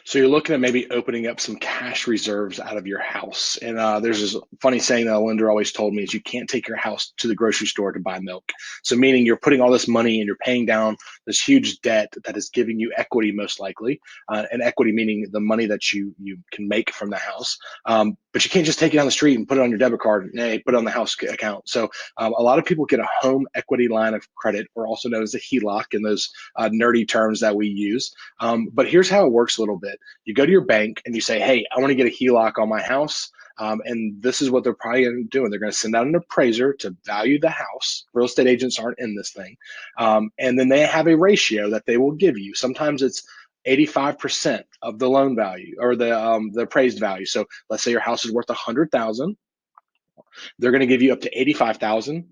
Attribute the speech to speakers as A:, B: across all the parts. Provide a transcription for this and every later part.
A: So you're looking at maybe opening up some cash reserves out of your house. And there's this funny saying that a lender always told me is you can't take your house to the grocery store to buy milk. So meaning you're putting all this money and you're paying down this huge debt that is giving you equity most likely, and equity meaning the money that you can make from the house. But you can't just take it on the street and put it on your debit card and hey, put it on the house account. So a lot of people get a home equity line of credit, or also known as a HELOC in those nerdy terms that we use. But here's how it works a little bit. You go to your bank and you say, hey, I want to get a HELOC on my house. And this is what they're probably doing. They're going to send out an appraiser to value the house. Real estate agents aren't in this thing. And then they have a ratio that they will give you. Sometimes it's 85% of the loan value or the appraised value. So let's say your house is worth 100,000. They're going to give you up to 85,000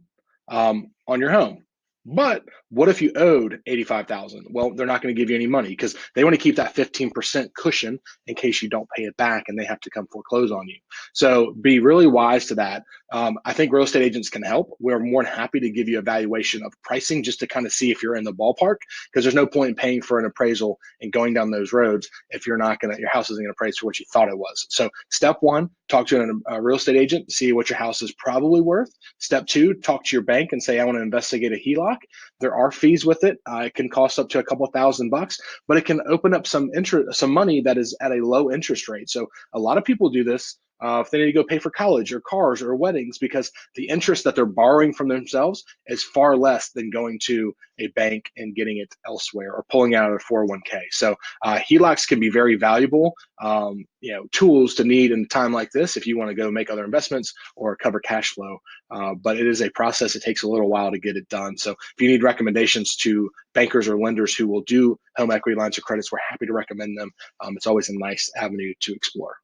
A: on your home. But what if you owed 85,000? Well, they're not going to give you any money because they want to keep that 15% cushion in case you don't pay it back and they have to come foreclose on you. So be really wise to that. I think real estate agents can help. We're more than happy to give you a valuation of pricing just to kind of see if you're in the ballpark, because there's no point in paying for an appraisal and going down those roads if your house isn't going to appraise for what you thought it was. So step one, talk to a real estate agent, see what your house is probably worth. Step two, talk to your bank and say, I want to investigate a HELOC. There are fees with it. It can cost up to a couple $1,000, but it can open up some money that is at a low interest rate. So a lot of people do this if they need to go pay for college or cars or weddings, because the interest that they're borrowing from themselves is far less than going to a bank and getting it elsewhere or pulling out of a 401k. So HELOCs can be very valuable, tools to need in a time like this if you want to go make other investments or cover cash flow. But it is a process. It takes a little while to get it done. So if you need recommendations to bankers or lenders who will do home equity lines of credits, we're happy to recommend them. It's always a nice avenue to explore.